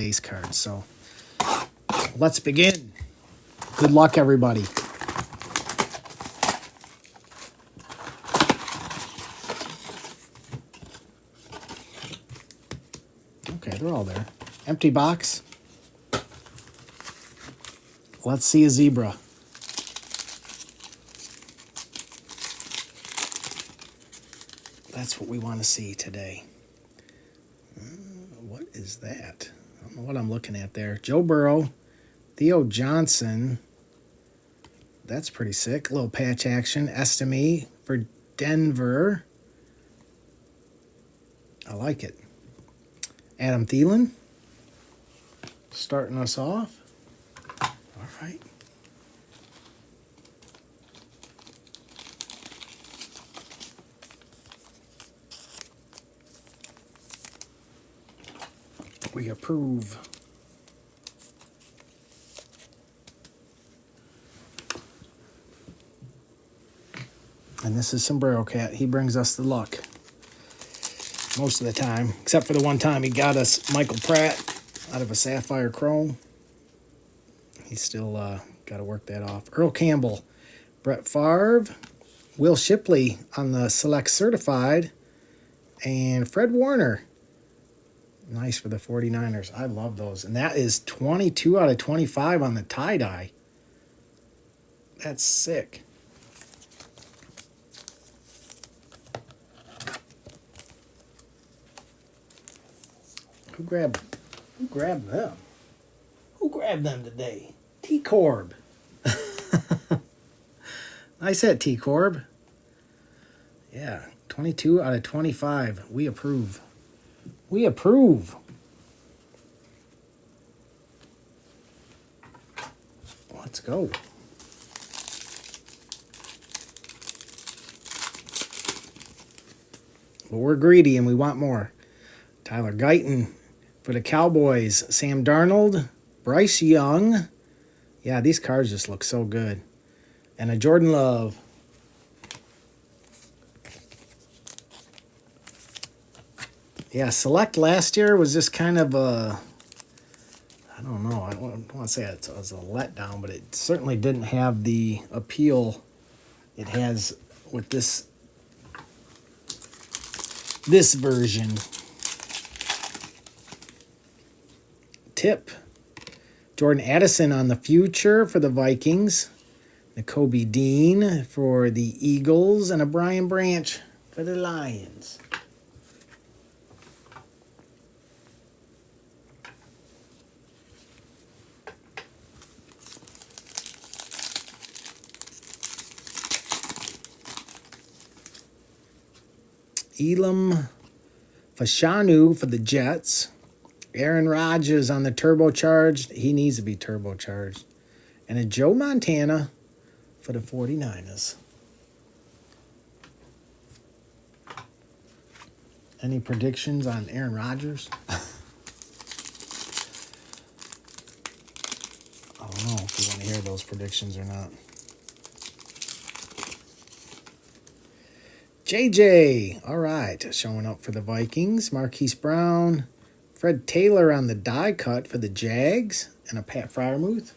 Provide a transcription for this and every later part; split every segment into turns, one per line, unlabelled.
base cards. So let's begin. Good luck, everybody. Okay, they're all there. Empty box. Let's see a zebra. That's what we want to see today. What is that? I don't know what I'm looking at there. Joe Burrow, Theo Johnson. That's pretty sick. Little patch action. Estime for Denver. I like it. Adam Thielen starting us off. All right. We approve. And this is Sombrero Cat. He brings us the luck most of the time, except for the one time he got us Michael Pratt out of a Sapphire Chrome. He's still got to work that off. Earl Campbell, Brett Favre, Will Shipley on the Select Certified, and Fred Warner. Nice for the 49ers. I love those. And that is 22 out of 25 on the tie-dye. That's sick. Who grabbed them? Who grabbed them today? T-Corb. Nice hit, T-Corb. Yeah, 22 out of 25. We approve. We approve. Let's go. But we're greedy and we want more. Tyler Guyton for the Cowboys. Sam Darnold. Bryce Young. Yeah, these cards just look so good. And a Jordan Love. Yeah, Select last year was just kind of a, I don't know, I don't want to say it was a letdown, but it certainly didn't have the appeal it has with this version. Tip. Jordan Addison on the future for the Vikings. Nakobe Dean for the Eagles. And a Brian Branch for the Lions. Elam Fashanu for the Jets. Aaron Rodgers on the turbocharged. He needs to be turbocharged. And a Joe Montana for the 49ers. Any predictions on Aaron Rodgers? I don't know if you want to hear those predictions or not. JJ, all right, showing up for the Vikings. Marquise Brown. Fred Taylor on the die cut for the Jags. And a Pat Freiermuth.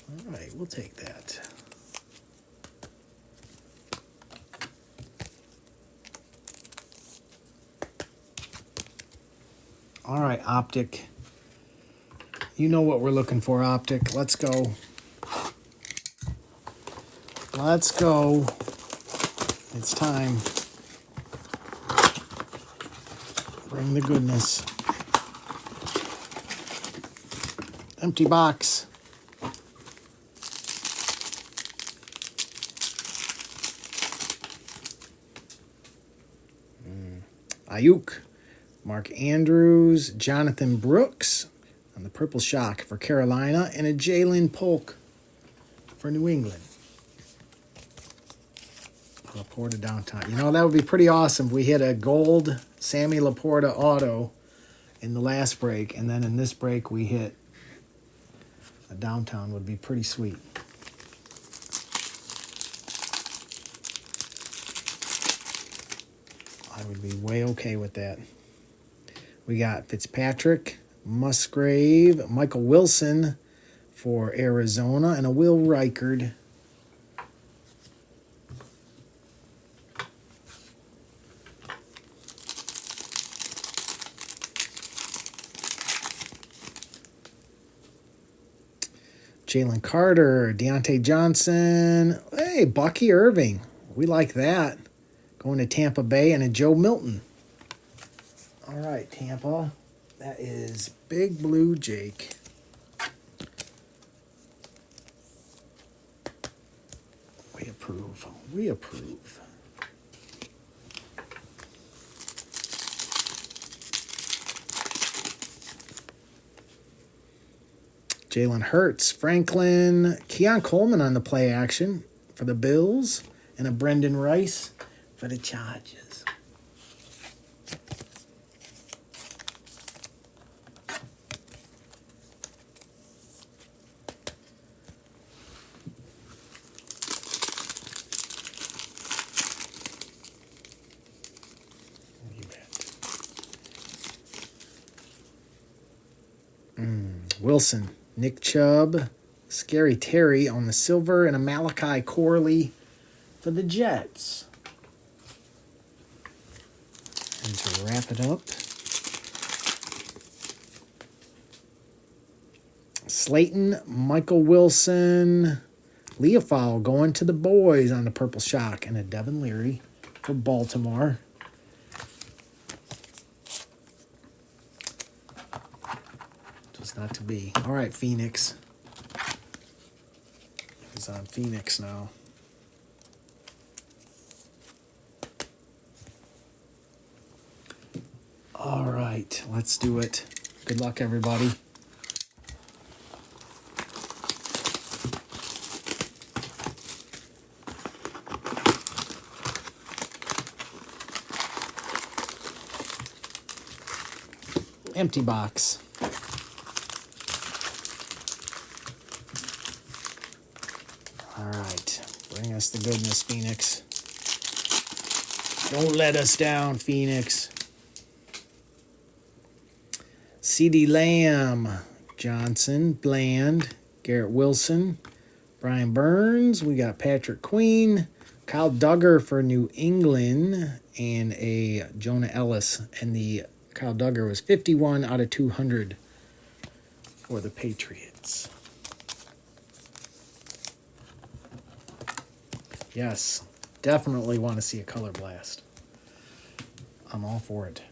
All right, we'll take that. All right, Optic. You know what we're looking for, Optic. Let's go. Let's go. It's time. Bring the goodness. Empty box. Ayuk. Mark Andrews, Jonathan Brooks on the Purple Shock for Carolina, and a Jalen Polk for New England. Laporta downtown. You know, that would be pretty awesome if we hit a gold Sammy Laporta auto in the last break, and then in this break we hit a downtown. Would be pretty sweet. I would be way okay with that. We got Fitzpatrick, Musgrave, Michael Wilson for Arizona, and a Will Reichard. Jalen Carter, Deontay Johnson. Hey, Bucky Irving. We like that. Going to Tampa Bay, and a Joe Milton. All right, Tampa. That is Big Blue Jake. We approve. We approve. Jalen Hurts, Franklin, Keon Coleman on the play action for the Bills, and a Brendan Rice for the Chargers. Wilson, Nick Chubb, Scary Terry on the silver, and a Malachi Corley for the Jets. And to wrap it up, Slayton, Michael Wilson, Leofold going to the boys on the Purple Shock, and a Devin Leary for Baltimore. Not to be. All right, Phoenix. He's on Phoenix now. All right, let's do it. Good luck, everybody. Empty box. All right, bring us the goodness, Phoenix. Don't let us down, Phoenix. CeeDee Lamb, Johnson, Bland, Garrett Wilson, Brian Burns. We got Patrick Queen, Kyle Duggar for New England, and a Jonah Ellis. And the Kyle Duggar was 51 out of 200 for the Patriots. Yes, definitely want to see a color blast. I'm all for it.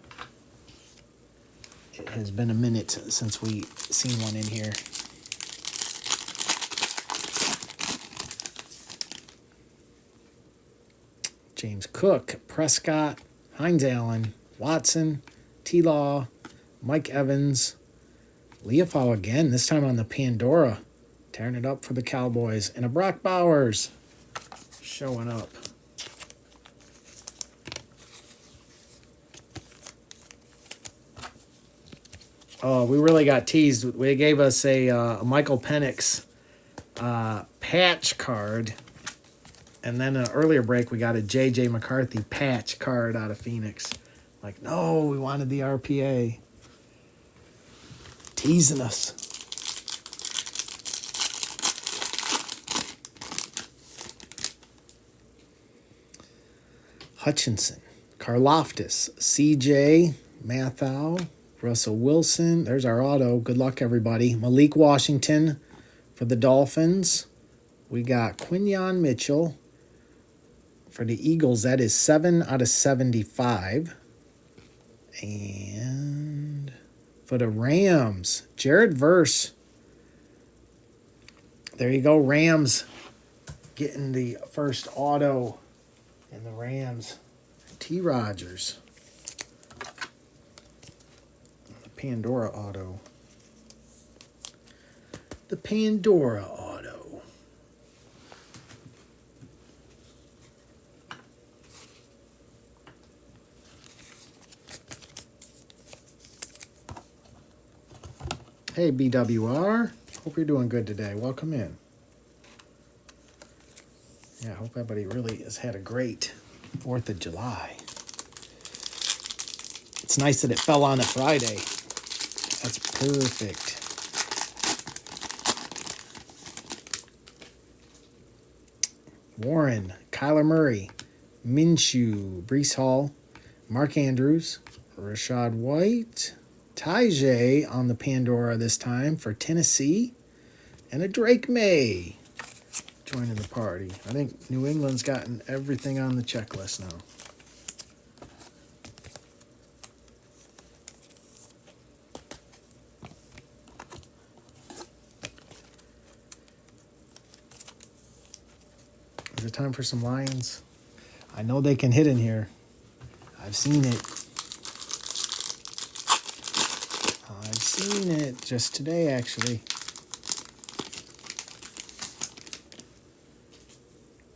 It has been a minute since we seen one in here. James Cook, Prescott, Hines Allen, Watson, T-Law, Mike Evans, Leofold again, this time on the Pandora, tearing it up for the Cowboys, and a Brock Bowers showing up. Oh, we really got teased. They gave us a Michael Penix patch card. And then an earlier break, we got a J.J. McCarthy patch card out of Phoenix. Like, no, we wanted the RPA. Teasing us. Hutchinson, Karlaftis, C.J., Mathau, Russell Wilson. There's our auto. Good luck, everybody. Malik Washington for the Dolphins. We got Quinyon Mitchell for the Eagles. That is 7 out of 75. And for the Rams, Jared Verse. There you go, Rams getting the first auto in the Rams. T. Rogers. The Pandora auto. The Pandora auto. Hey, BWR. Hope you're doing good today. Welcome in. Yeah, I hope everybody really has had a great 4th of July. It's nice that it fell on a Friday. That's perfect. Warren, Kyler Murray, Minshew, Breece Hall, Mark Andrews, Rachaad White, Tajay on the Pandora this time for Tennessee, and a Drake May joining the party. I think New England's gotten everything on the checklist now. Is it time for some Lions? I know they can hit in here. I've seen it. I've seen it just today, actually.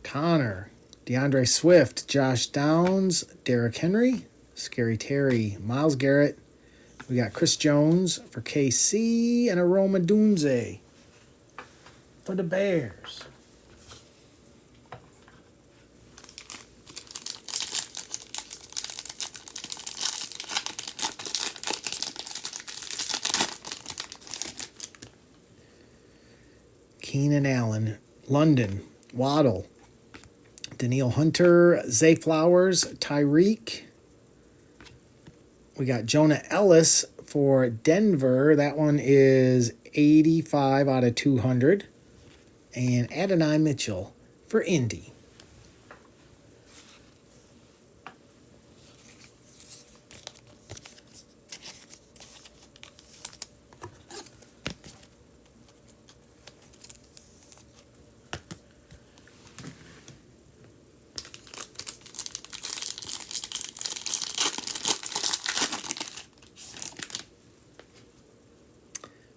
Connor, DeAndre Swift, Josh Downs, Derrick Henry, Scary Terry, Myles Garrett. We got Chris Jones for KC and a Roma Dunze for the Bears. Keenan Allen, London, Waddle, Danielle Hunter, Zay Flowers, Tyreek. We got Jonah Ellis for Denver. That one is 85 out of 200. And Adonai Mitchell for Indy.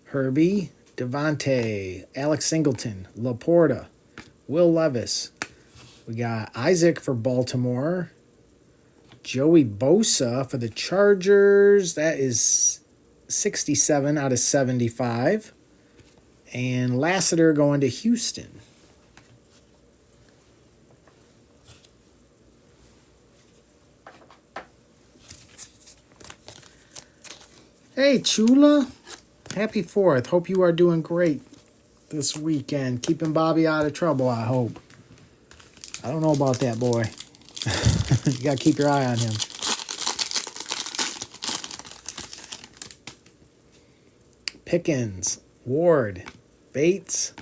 Herbie, Devontae, Alex Singleton, Laporta, Will Levis. We got Isaac for Baltimore. Joey Bosa for the Chargers. That is 67 out of 75. And Lassiter going to Houston. Hey, Chula. Happy 4th. Hope you are doing great this weekend. Keeping Bobby out of trouble, I hope. I don't know about that, boy. You got to keep your eye on him. Pickens, Ward, Bates,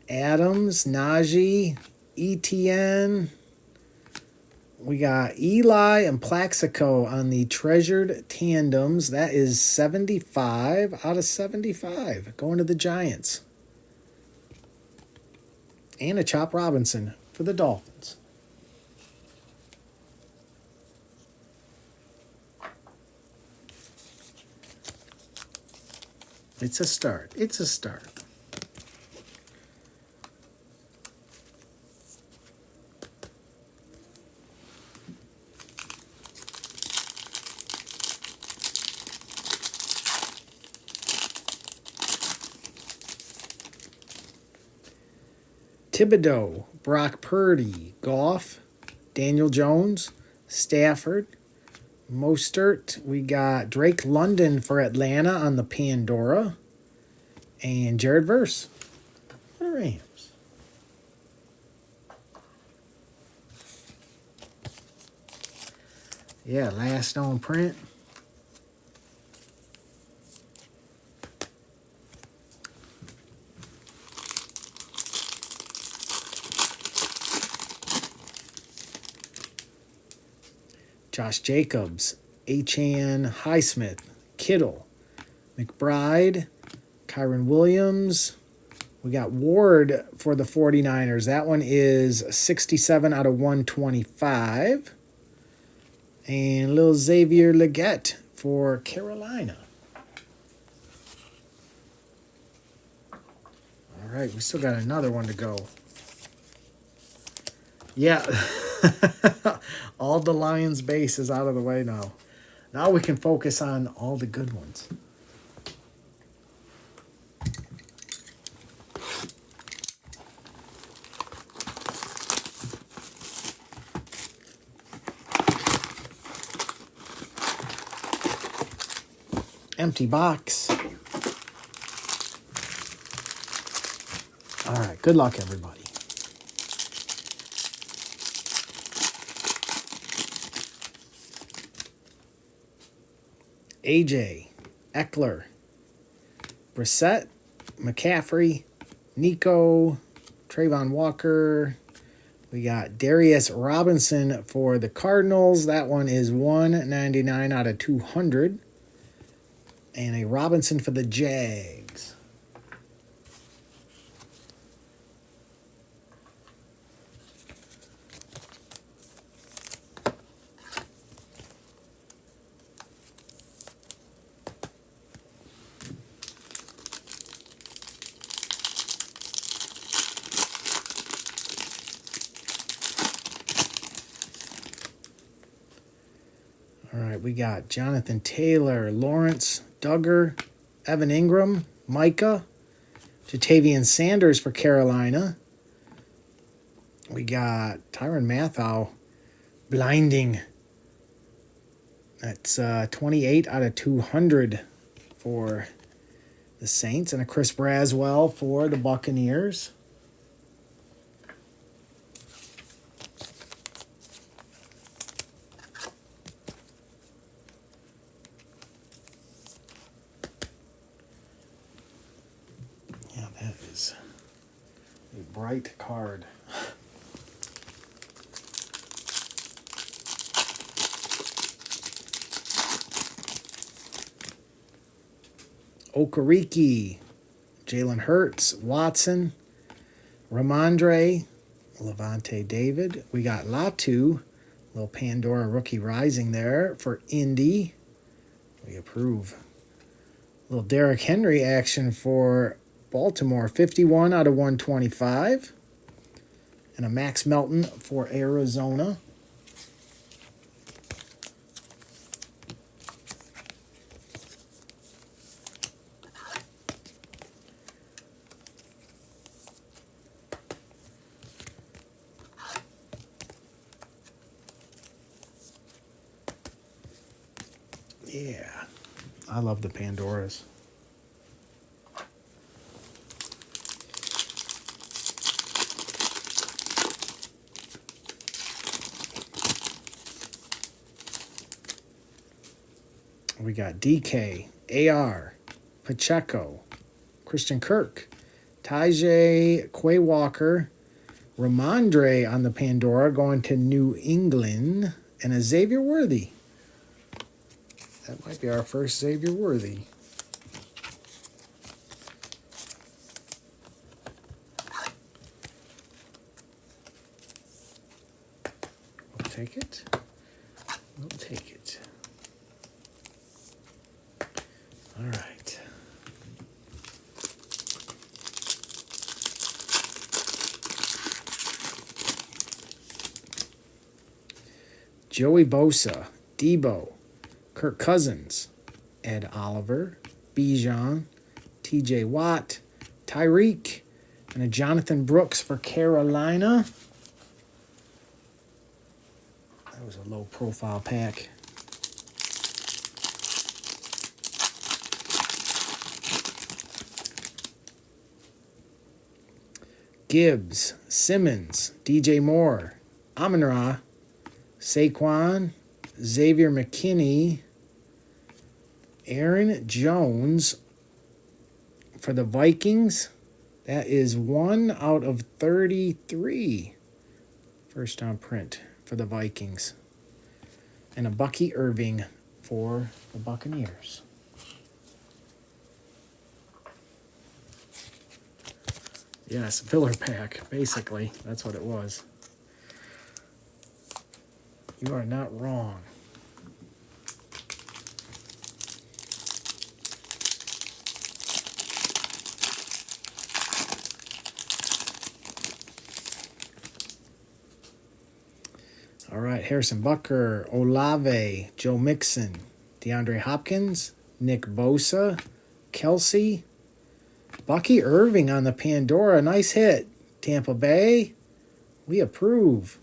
Adams, Najee, ETN. We got Eli and Plaxico on the treasured tandems. That is 75 out of 75. Going to the Giants. And a Chop Robinson for the Dolphins. It's a start. It's a start. Thibodeau, Brock Purdy, Goff, Daniel Jones, Stafford, Mostert. We got Drake London for Atlanta on the Pandora. And Jared Verse for the Rams. Yeah, last on print. Josh Jacobs, H.N. Highsmith, Kittle, McBride, Kyron Williams. We got Ward for the 49ers. That one is 67 out of 125. And little Xavier Legette for Carolina. All right, we still got another one to go. Yeah. All the Lions base is out of the way now. Now we can focus on all the good ones. Empty box. All right, good luck, everybody. AJ, Eckler, Brissett, McCaffrey, Nico, Trayvon Walker. We got Darius Robinson for the Cardinals. That one is 199 out of 200. And a Robinson for the Jags. All right, we got Jonathan Taylor, Lawrence Duggar, Evan Ingram, Micah, Jatavian Sanders for Carolina. We got Tyrann Mathieu, blinding. That's 28 out of 200 for the Saints. And a Chris Braswell for the Buccaneers. Yeah, that is a bright card. Okereke, Jalen Hurts, Watson, Ramondre, Levante David. We got Latu, little Pandora rookie rising there for Indy. We approve. Little Derrick Henry action for Baltimore, 51 out of 125. And a Max Melton for Arizona. Yeah, I love the Pandoras. We got DK, AR, Pacheco, Christian Kirk, Tajay Quay Walker, Ramondre on the Pandora going to New England, and a Xavier Worthy. That might be our first Xavier Worthy. We'll take it. We'll take it. All right. Joey Bosa, Debo, Kirk Cousins, Ed Oliver, Bijan, TJ Watt, Tyreek, and a Jonathan Brooks for Carolina. That was a low profile pack. Gibbs, Simmons, DJ Moore, Amon-Ra, Saquon, Xavier McKinney, Aaron Jones for the Vikings. That is 1 out of 33. First time print for the Vikings. And a Bucky Irving for the Buccaneers. Yes, filler pack, basically. That's what it was. You are not wrong. All right, Harrison Butker, Olave, Joe Mixon, DeAndre Hopkins, Nick Bosa, Kelsey, Bucky Irving on the Pandora. Nice hit. Tampa Bay. We approve.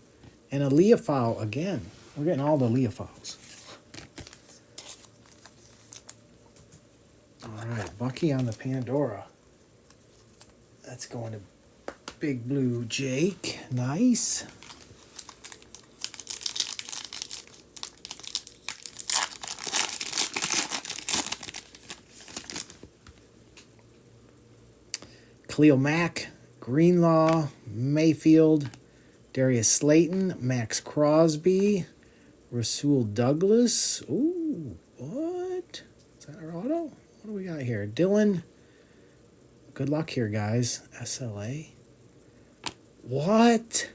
And a Leafau again. We're getting all the Leafau's. All right, Bucky on the Pandora. That's going to Big Blue Jake. Nice. Khalil Mack, Greenlaw, Mayfield, Darius Slayton, Max Crosby, Rasul Douglas. Ooh, what? Is that our auto? What do we got here? Dylan. Good luck here, guys. SLA. What?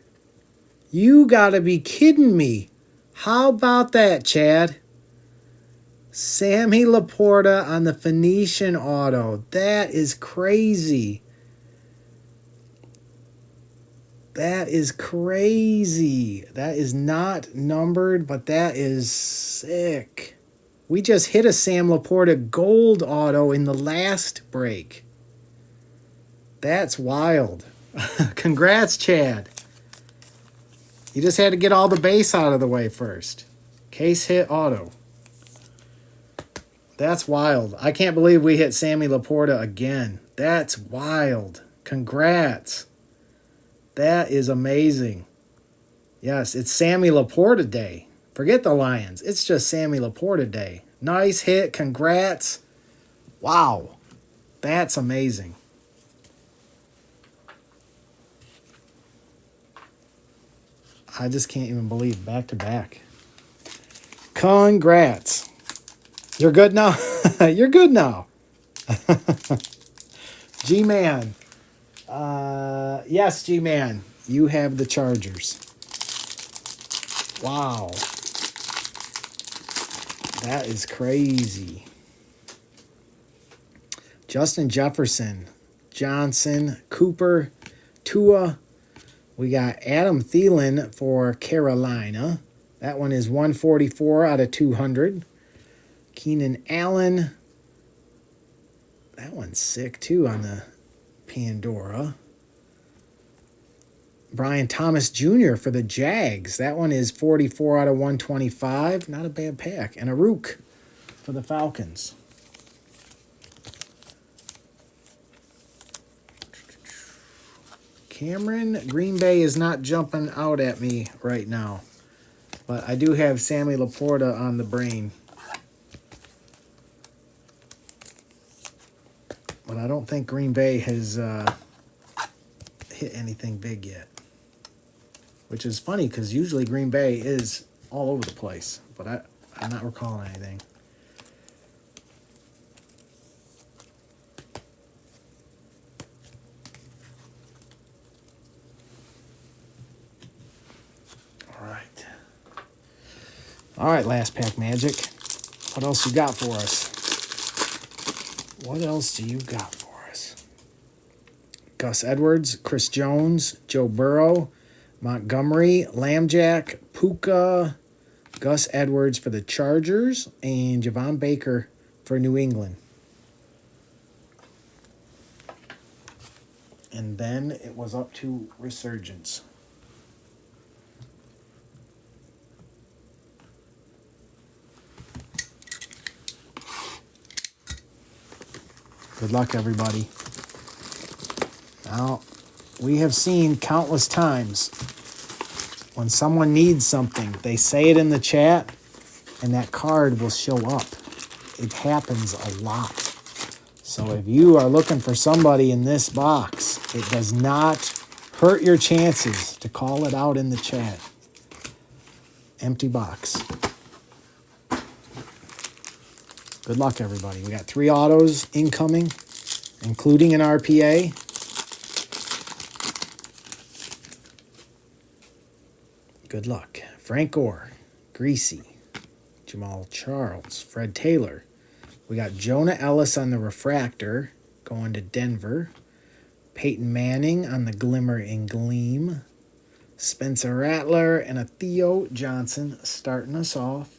You gotta be kidding me. How about that, Chad? Sammy Laporta on the Phoenician auto. That is crazy. That is crazy. That is not numbered, but that is sick. We just hit a Sam Laporta gold auto in the last break. That's wild. Congrats, Chad. You just had to get all the base out of the way first. Case hit auto. That's wild. I can't believe we hit Sammy Laporta again. That's wild. Congrats. That is amazing. Yes, it's Sammy Laporta Day. Forget the Lions. It's just Sammy Laporta Day. Nice hit. Congrats. Wow. That's amazing. I just can't even believe back to back. Congrats. You're good now? You're good now. G-Man. Yes, G-Man. You have the Chargers. Wow. That is crazy. Justin Jefferson, Johnson, Cooper, Tua. We got Adam Thielen for Carolina. That one is 144 out of 200. Keenan Allen. That one's sick too on the Pandora. Brian Thomas Jr. for the Jags. That one is 44 out of 125. Not a bad pack. And a Rook for the Falcons. Cameron, Green Bay is not jumping out at me right now. But I do have Sammy Laporta on the brain. But I don't think Green Bay has hit anything big yet. Which is funny because usually Green Bay is all over the place. But I'm not recalling anything. All right, last pack magic. What else you got for us? What else do you got for us? Gus Edwards, Chris Jones, Joe Burrow, Montgomery, Lambjack, Puka, Gus Edwards for the Chargers, and Javon Baker for New England. And then it was up to Resurgence. Good luck, everybody. Now, we have seen countless times when someone needs something, they say it in the chat, and that card will show up. It happens a lot. So if you are looking for somebody in this box, it does not hurt your chances to call it out in the chat. Empty box. Good luck, everybody. We got 3 autos incoming, including an RPA. Good luck. Frank Gore, Greasy, Jamal Charles, Fred Taylor. We got Jonah Ellis on the Refractor going to Denver. Peyton Manning on the Glimmer and Gleam. Spencer Rattler and a Theo Johnson starting us off.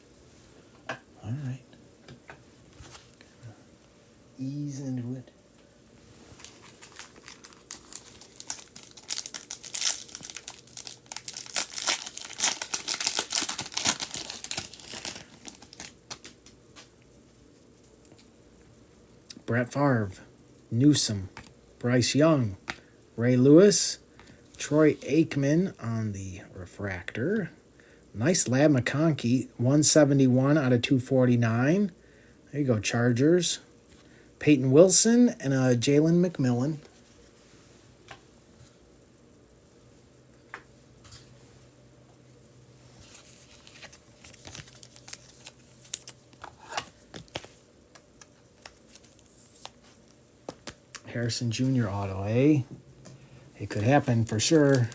All right. Ease into it. Brett Favre, Newsom, Bryce Young, Ray Lewis, Troy Aikman on the refractor. Nice Lab McConkey, 171 out of 249. There you go, Chargers. Peyton Wilson and Jalen McMillan. Harrison Jr. auto, eh? It could happen for sure.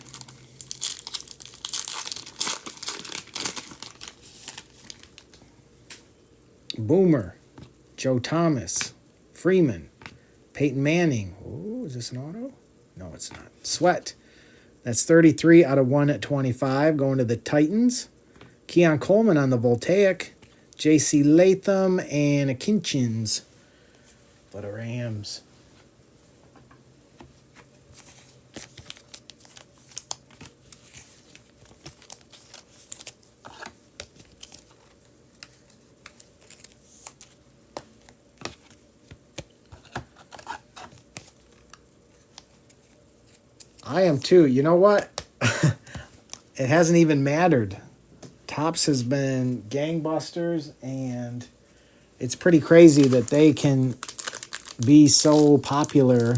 Boomer, Joe Thomas, Freeman, Peyton Manning. Oh, is this an auto? No, it's not. Sweat. That's 33 out of 125 going to the Titans. Keon Coleman on the Voltaic. J.C. Latham and Akinchins for the Rams. I am too. You know what? It hasn't even mattered. Topps has been gangbusters, and it's pretty crazy that they can be so popular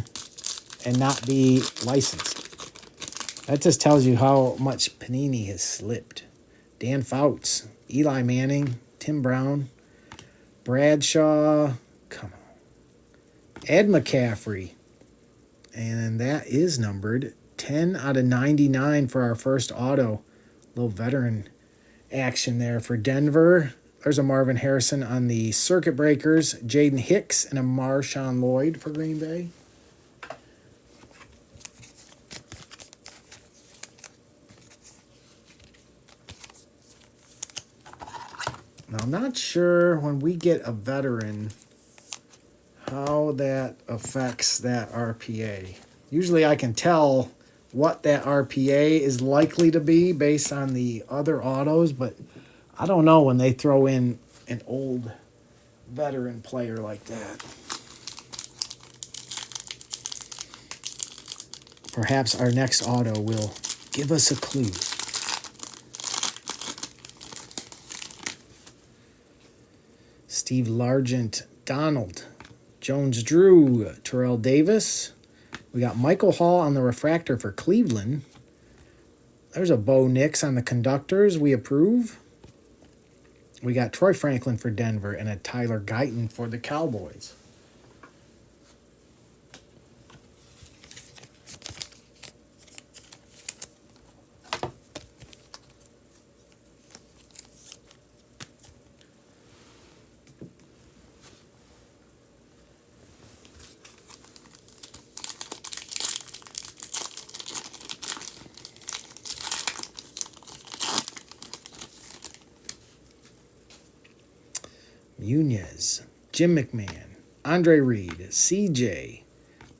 and not be licensed. That just tells you how much Panini has slipped. Dan Fouts, Eli Manning, Tim Brown, Bradshaw, come on, Ed McCaffrey, and that is numbered 10 out of 99 for our first auto. Little veteran action there for Denver. There's a Marvin Harrison on the Circuit Breakers, Jaden Hicks, and a Marshawn Lloyd for Green Bay. Now, I'm not sure when we get a veteran how that affects that RPA. Usually I can tell what that RPA is likely to be based on the other autos, but I don't know when they throw in an old veteran player like that. Perhaps our next auto will give us a clue. Steve Largent, Donald, Jones Drew, Terrell Davis. We got Michael Hall on the refractor for Cleveland. There's a Bo Nix on the conductors. We approve. We got Troy Franklin for Denver and a Tyler Guyton for the Cowboys. Nunez, Jim McMahon, Andre Reed, CJ,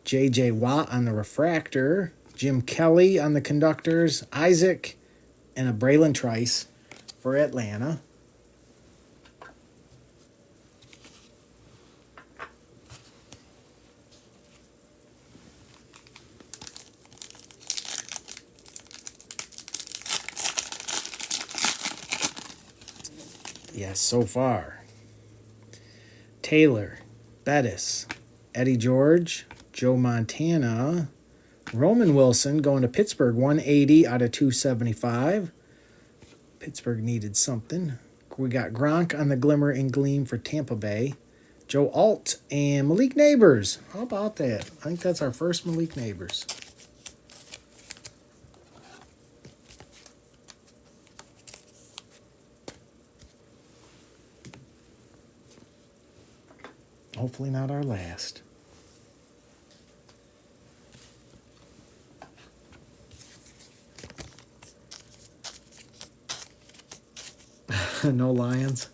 JJ Watt on the refractor, Jim Kelly on the conductors, Isaac, and a Braylon Trice for Atlanta. Yes, so far. Taylor, Bettis, Eddie George, Joe Montana, Roman Wilson going to Pittsburgh, 180 out of 275. Pittsburgh needed something. We got Gronk on the Glimmer and Gleam for Tampa Bay. Joe Alt and Malik Neighbors. How about that? I think that's our first Malik Neighbors. Hopefully not our last. No Lions.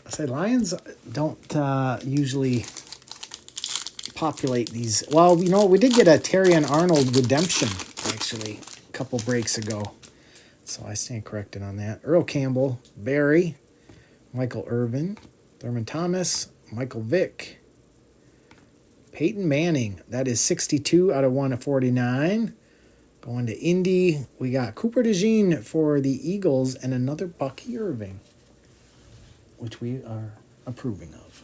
I say Lions don't usually populate these. Well, you know, we did get a Terrion Arnold redemption, actually, a couple breaks ago. So I stand corrected on that. Earl Campbell, Barry, Michael Irvin, Thurman Thomas, Michael Vick, Peyton Manning. That is 62 out of 149. Going to Indy, we got Cooper DeJean for the Eagles and another Bucky Irving, which we are approving of.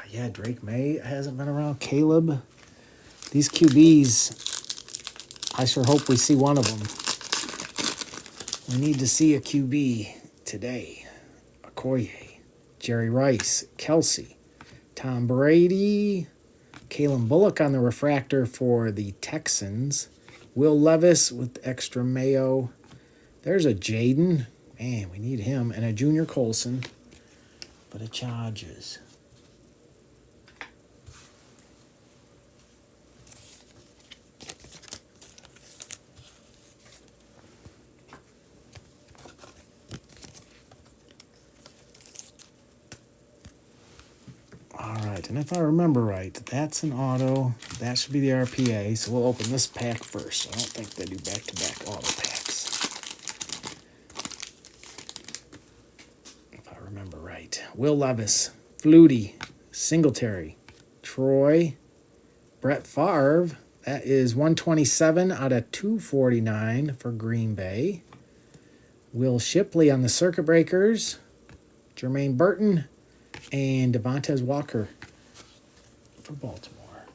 Yeah, Drake May hasn't been around. Caleb. These QBs, I sure hope we see one of them. We need to see a QB today. Okoye, Jerry Rice, Kelsey, Tom Brady, Kalen Bullock on the refractor for the Texans, Will Levis with extra mayo. There's a Jaden. Man, we need him. And a Junior Colson for the Chargers. All right, and if I remember right, that's an auto. That should be the RPA, so we'll open this pack first. I don't think they do back-to-back auto packs. If I remember right. Will Levis, Flutie, Singletary, Troy, Brett Favre. That is 127 out of 249 for Green Bay. Will Shipley on the Circuit Breakers, Jermaine Burton, and Devontae Walker for Baltimore.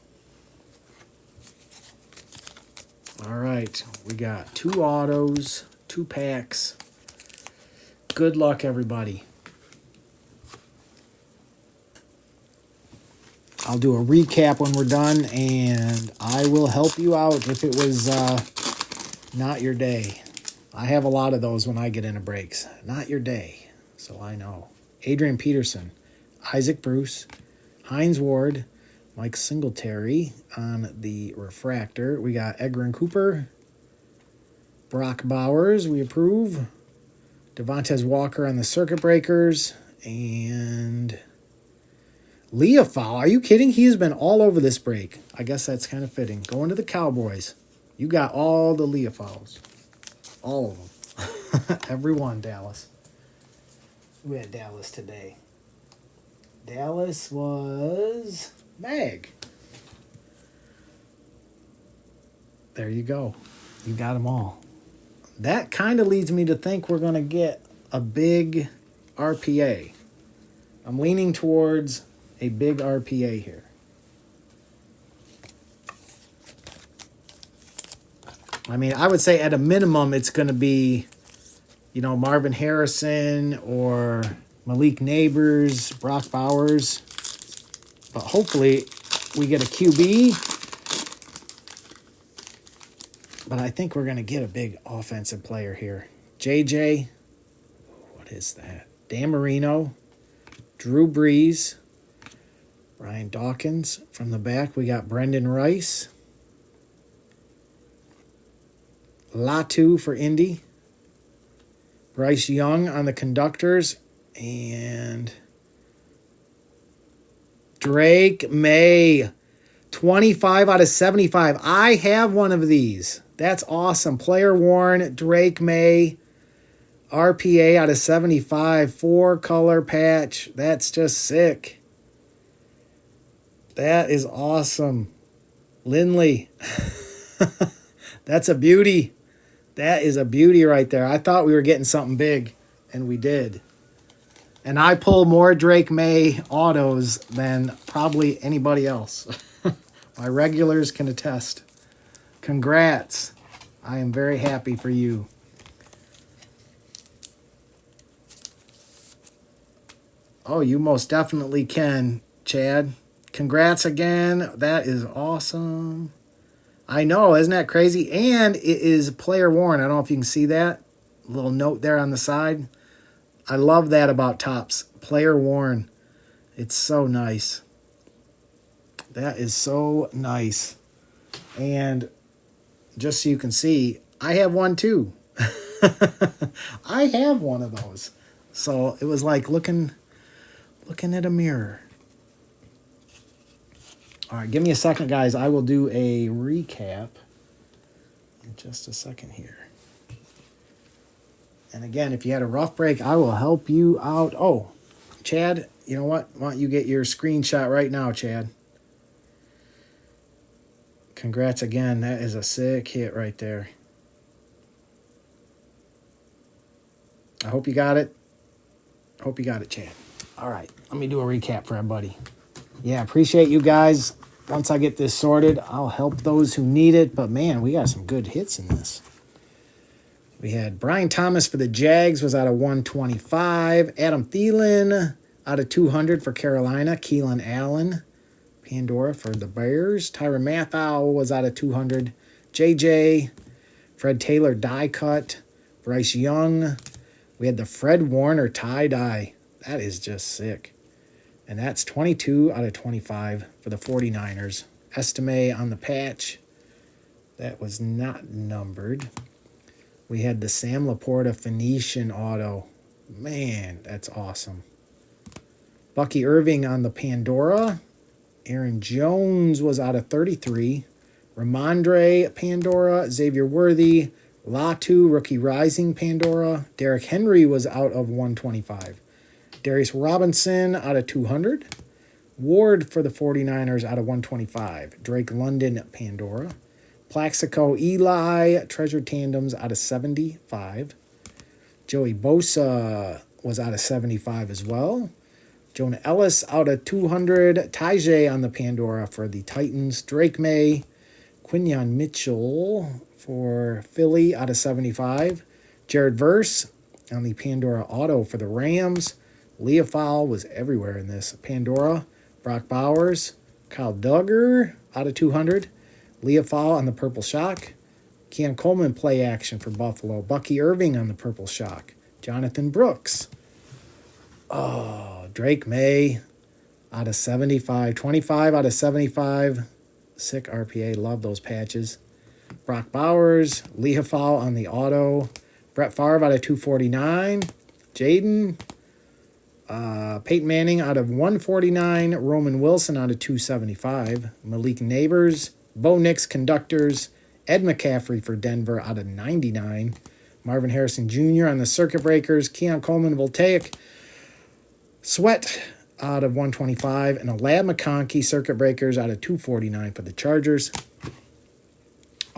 All right, we got 2 autos, 2 packs. Good luck, everybody. I'll do a recap when we're done, and I will help you out if it was not your day. I have a lot of those when I get into breaks. Not your day, so I know. Adrian Peterson, Isaac Bruce, Hines Ward, Mike Singletary on the refractor. We got Edgar and Cooper, Brock Bowers, we approve. Devontae Walker on the Circuit Breakers, and Leofow. Are you kidding? He has been all over this break. I guess that's kind of fitting. Going to the Cowboys. You got all the Leofows. All of them. Every one, Dallas. We had Dallas today. Dallas was Mag. There you go. You got them all. That kind of leads me to think we're going to get a big RPA. I'm leaning towards a big RPA here. I mean, I would say at a minimum it's going to be, Marvin Harrison or Malik Neighbors, Brock Bowers. But hopefully we get a QB. But I think we're going to get a big offensive player here. JJ. What is that? Dan Marino. Drew Brees. Ryan Dawkins. From the back, we got Brendan Rice. Latu for Indy. Bryce Young on the conductors. And Drake May. 25 out of 75. I have one of these. That's awesome. Player worn, Drake May. RPA out of 75. 4-color patch. That's just sick. That is awesome. Lindley. That's a beauty. That is a beauty right there. I thought we were getting something big, and we did. And I pull more Drake May autos than probably anybody else. My regulars can attest. Congrats. I am very happy for you. Oh, you most definitely can, Chad. Congrats again. That is awesome. I know, isn't that crazy? And it is player worn. I don't know if you can see that. Little note there on the side. I love that about Topps. Player worn. It's so nice. That is so nice. And just so you can see, I have one too. I have one of those. So it was like looking at a mirror. All right, give me a second, guys. I will do a recap in just a second here. And again, if you had a rough break, I will help you out. Oh, Chad, you know what? Why don't you get your screenshot right now, Chad? Congrats again. That is a sick hit right there. I hope you got it. Hope you got it, Chad. All right, let me do a recap for everybody. Yeah, appreciate you guys. Once I get this sorted, I'll help those who need it. But, man, we got some good hits in this. We had Brian Thomas for the Jags was out of 125. Adam Thielen out of 200 for Carolina. Keelan Allen, Pandora for the Bears. Tyrann Mathieu was out of 200. JJ, Fred Taylor die cut. Bryce Young. We had the Fred Warner tie-dye. That is just sick. And that's 22 out of 25 for the 49ers. Estime on the patch. That was not numbered. We had the Sam Laporta Phoenician auto. Man, that's awesome. Bucky Irving on the Pandora. Aaron Jones was out of 33. Ramondre Pandora. Xavier Worthy. Latu, rookie rising Pandora. Derrick Henry was out of 125. Darius Robinson out of 200. Ward for the 49ers out of 125. Drake London Pandora. Plaxico Eli, Treasure Tandems out of 75. Joey Bosa was out of 75 as well. Jonah Ellis out of 200. Tajay on the Pandora for the Titans. Drake May. Quinyon Mitchell for Philly out of 75. Jared Verse on the Pandora Auto for the Rams. Leah Fowl was everywhere in this. Pandora. Brock Bowers. Kyle Duggar out of 200. Leah Fowl on the Purple Shock. Keon Coleman play action for Buffalo. Bucky Irving on the Purple Shock. Jonathan Brooks. Oh, Drake May out of 75. 25 out of 75. Sick RPA. Love those patches. Brock Bowers. Leah Fowl on the auto. Brett Favre out of 249. Jaden. Peyton Manning out of 149. Roman Wilson out of 275. Malik Neighbors. Bo Nix Conductors. Ed McCaffrey for Denver out of 99. Marvin Harrison Jr. on the Circuit Breakers. Keon Coleman Voltaic. Sweat out of 125. And a Lab McConkey Circuit Breakers out of 249 for the Chargers.